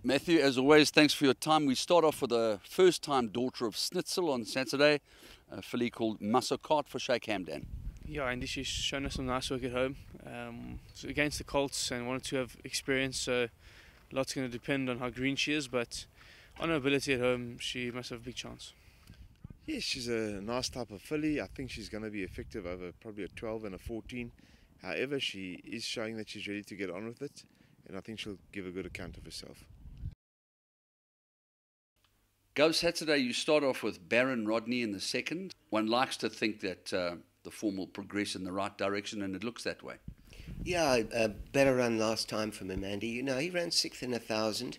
Matthew, as always, thanks for your time. We start off with a first-time daughter of Schnitzel on Saturday, a filly called Musokart for Sheikh Hamdan. Yeah, and she's shown us some nice work at home. So against the Colts and wanted to have experience, so a lot's going to depend on how green she is, but on her ability at home, she must have a big chance. Yes, she's a nice type of filly. I think she's going to be effective over probably a 12 and a 14. However, she is showing that she's ready to get on with it, and I think she'll give a good account of herself. Go Saturday, you start off with Baron Rodney in the second. One likes to think that the form will progress in the right direction, and it looks that way. Yeah, better run last time from him, Andy. You know, he ran 6th in 1,000,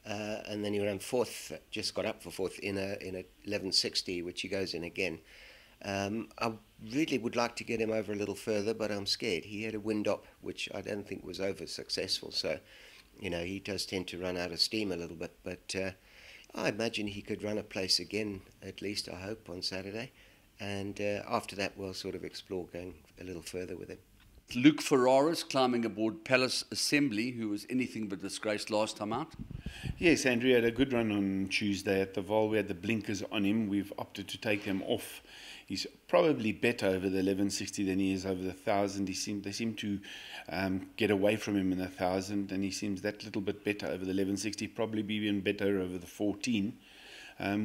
and then he ran 4th, just got up for 4th in a 1160, which he goes in again. I really would like to get him over a little further, but I'm scared. He had a wind up, which I don't think was over successful, so, you know, he does tend to run out of steam a little bit, but I imagine he could run a place again, at least, I hope, on Saturday. And after that, we'll sort of explore going a little further with him. Luke Ferraris climbing aboard Palace Assembly, who was anything but disgraced last time out. Yes, Andrew had a good run on Tuesday at the Vol. We had the blinkers on him. We've opted to take them off. He's probably better over the 1160 than he is over the 1,000. They seem to get away from him in the 1,000, and he seems that little bit better over the 1160, probably be even better over the 14.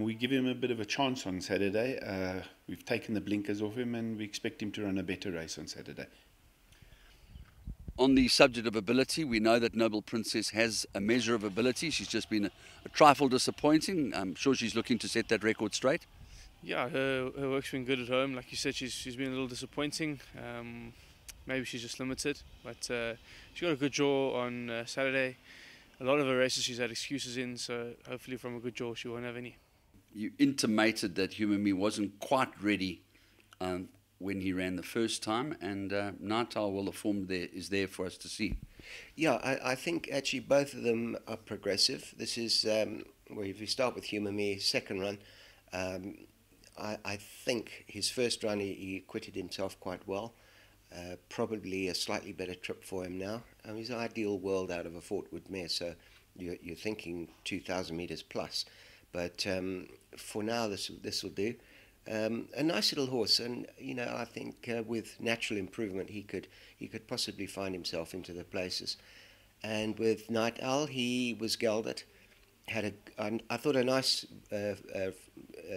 We give him a bit of a chance on Saturday. We've taken the blinkers off him, and we expect him to run a better race on Saturday. On the subject of ability, we know that Noble Princess has a measure of ability. She's just been a trifle disappointing. I'm sure she's looking to set that record straight. Yeah, her work's been good at home. Like you said, she's been a little disappointing. Maybe she's just limited, but she got a good draw on Saturday. A lot of her races she's had excuses in, so hopefully from a good draw she won't have any. You intimated that Humami wasn't quite ready when he ran the first time, and Natal, well, the form there is there for us to see. Yeah, I think actually both of them are progressive. This is, well, if you start with Humami, second run, I think his first run he acquitted himself quite well. Probably a slightly better trip for him now. He's an ideal world out of a Fortwood mare, so you're thinking 2,000 metres plus. But for now, this will do. A nice little horse, and you know, I think with natural improvement, he could possibly find himself into the places. And with Night Owl, he was gelded. Had I thought a nice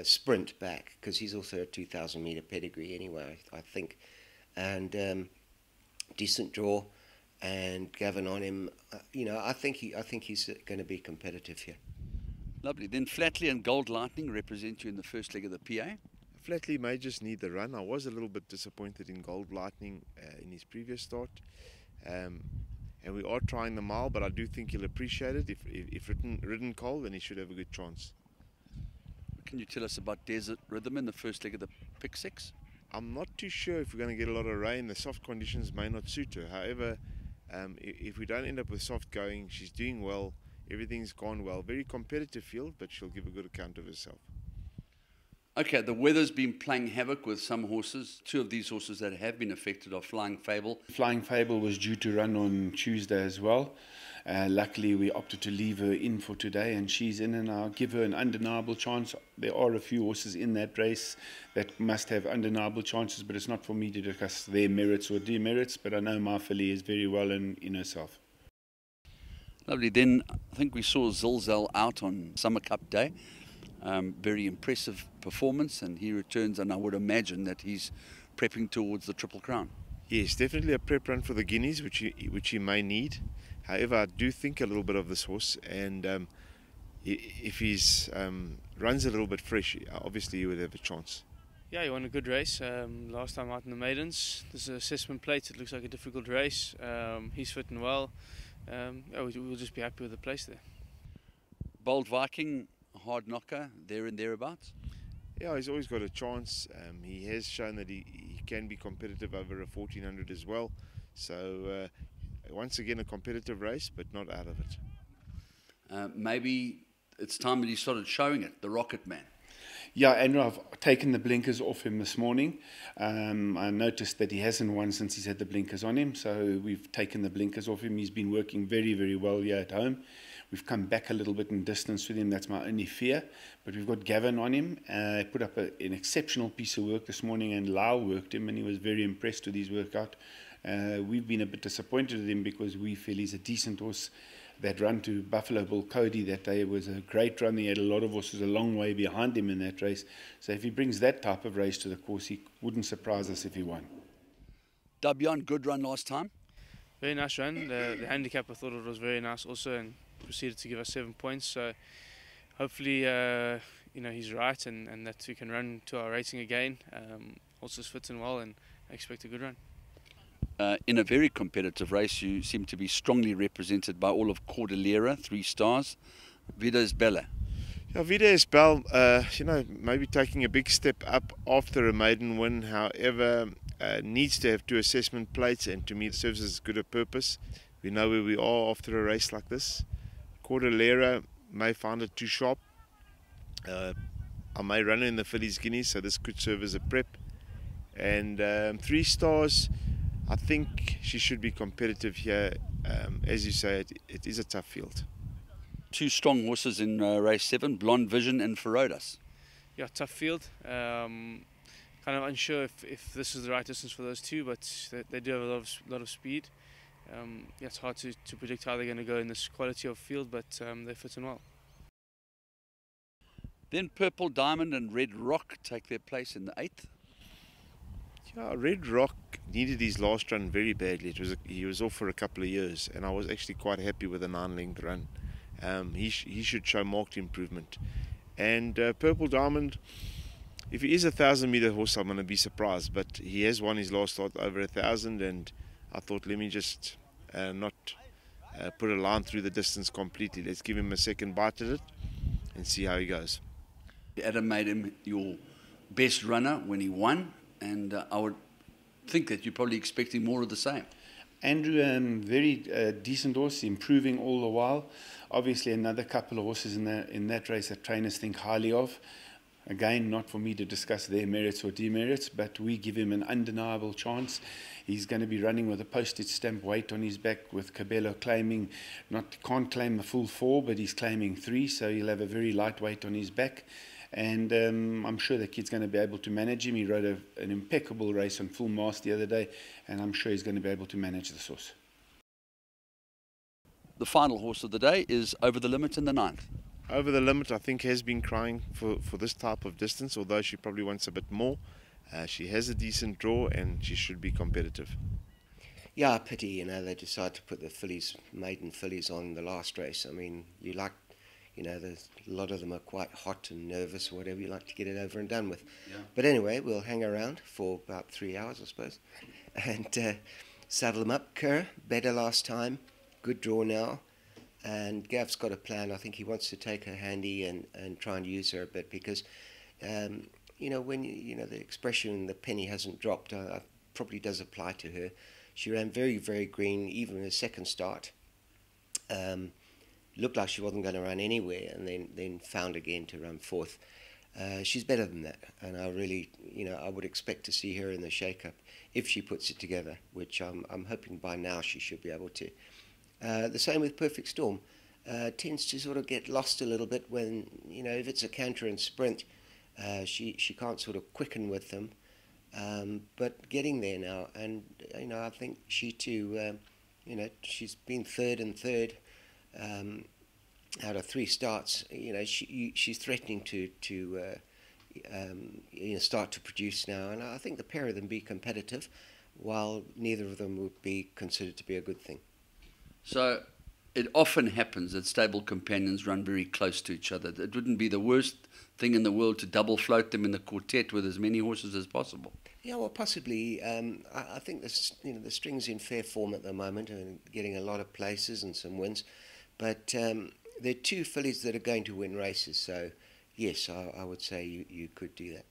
sprint back, because he's also a 2,000 metre pedigree anyway, I think. And decent draw, and Gavin on him. You know, I think he's going to be competitive here. Lovely. Then Flatley and Gold Lightning represent you in the first leg of the PA. Flatley may just need the run. I was a little bit disappointed in Gold Lightning in his previous start. And we are trying the mile, but I do think he'll appreciate it. If ridden cold, then he should have a good chance. Can you tell us about Desert Rhythm in the first leg of the Pick 6? I'm not too sure if we're going to get a lot of rain. The soft conditions may not suit her. However, if we don't end up with soft going, she's doing well. Everything's gone well. Very competitive field, but she'll give a good account of herself. Okay, the weather's been playing havoc with some horses. Two of these horses that have been affected are Flying Fable. Flying Fable was due to run on Tuesday as well. Luckily, we opted to leave her in for today, and she's in, and I'll give her an undeniable chance. There are a few horses in that race that must have undeniable chances, but it's not for me to discuss their merits or demerits, but I know my filly is very well in herself. Lovely. Then I think we saw Zilzal out on Summer Cup Day. Very impressive performance, and he returns, and I would imagine that he's prepping towards the Triple Crown. Yes, definitely a prep run for the Guineas, which he may need. However, I do think a little bit of this horse, and if he's runs a little bit fresh, obviously he would have a chance. Yeah, he won a good race last time out in the maidens. There's an assessment plate. It looks like a difficult race. He's fitting well. Yeah, we'll just be happy with the place there. Bold Viking, hard knocker, there and thereabouts. Yeah, he's always got a chance. He has shown that he can be competitive over a 1400 as well. So once again, a competitive race, but not out of it. Maybe it's time that he started showing it, the ROCKETMAN. Yeah, Andrew, I've taken the blinkers off him this morning. I noticed that he hasn't won since he's had the blinkers on him, so we've taken the blinkers off him. He's been working very, very well here at home. We've come back a little bit in distance with him. That's my only fear. But we've got Gavin on him. Put up an exceptional piece of work this morning, and Lau worked him, and he was very impressed with his workout. We've been a bit disappointed with him because we feel he's a decent horse. That run to Buffalo Bull Cody that day was a great run. He had a lot of horses a long way behind him in that race. So if he brings that type of race to the course, he wouldn't surprise us if he won. DHABYAAN, good run last time. Very nice run. The handicap, I thought it was very nice also, and proceeded to give us 7 points. So hopefully, he's right, and that we can run to our rating again. Horses fit in well, and I expect a good run. In a very competitive race, you seem to be strongly represented by all of CORDILLERA, 3 stars. VIDA ES BELLA. Yeah, VIDA ES BELLA, maybe taking a big step up after a maiden win. However, needs to have 2 assessment plates, and to me it serves as good a purpose. We know where we are after a race like this. CORDILLERA may find it too sharp. I may run her in the fillies guineas, so this could serve as a prep. And 3 stars, I think she should be competitive here. As you say, it is a tough field. 2 strong horses in race 7, Blonde Vision and Ferodas. Yeah, tough field. Kind of unsure if this is the right distance for those 2, but they do have a lot of speed. It's hard to predict how they're going to go in this quality of field, but they fit in well. Then Purple Diamond and Red Rock take their place in the 8th. Yeah, Red Rock needed his last run very badly. He was off for a couple of years, and I was actually quite happy with the 9-length run. He should show marked improvement. And Purple Diamond, if he is a 1,000-meter horse, I'm going to be surprised. But he has won his last start over 1,000, and I thought, let me just not put a line through the distance completely. Let's give him a second bite at it and see how he goes. Adam made him your best runner when he won, and I would think that you're probably expecting more of the same. Andrew, very decent horse, improving all the while. Obviously, another couple of horses in that race that trainers think highly of. Again, not for me to discuss their merits or demerits, but we give him an undeniable chance. He's going to be running with a postage stamp weight on his back, with Cabello claiming, can't claim the full 4, but he's claiming 3, so he'll have a very light weight on his back. And I'm sure the kid's going to be able to manage him. He rode an impeccable race on full mast the other day, and I'm sure he's going to be able to manage this horse. The final horse of the day is Over the Limit in the 9th. Over the Limit, I think, has been crying for this type of distance, although she probably wants a bit more. She has a decent draw, and she should be competitive. Yeah, pity, they decided to put the maiden fillies on the last race. I mean, there's a lot of them are quite hot and nervous or whatever. You like to get it over and done with. Yeah. But anyway, we'll hang around for about 3 hours, I suppose, and saddle them up. Kerr, better last time, good draw now. And Gav's got a plan. I think he wants to take her handy and try and use her a bit, because, when the expression "the penny hasn't dropped" probably does apply to her. She ran very, very green, even in her second start. Looked like she wasn't going to run anywhere, and then found again to run 4th. She's better than that, and I really, I would expect to see her in the shake-up if she puts it together, which I'm hoping by now she should be able to. The same with Perfect Storm. Tends to sort of get lost a little bit when, if it's a canter and sprint, she can't sort of quicken with them. But getting there now, and, I think she too, she's been third and third out of 3 starts. She's threatening to start to produce now, and I think the pair of them be competitive, while neither of them would be considered to be a good thing. So it often happens that stable companions run very close to each other. It wouldn't be the worst thing in the world to double float them in the quartet with as many horses as possible. Yeah, well, possibly. I think the string's in fair form at the moment, and getting a lot of places and some wins. But there are 2 fillies that are going to win races, so yes, I would say you could do that.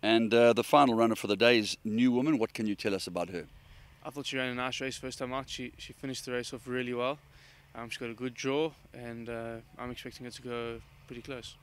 And the final runner for the day is New Woman. What can you tell us about her? I thought she ran a nice race first time out. She finished the race off really well. She's got a good draw, and I'm expecting her to go pretty close.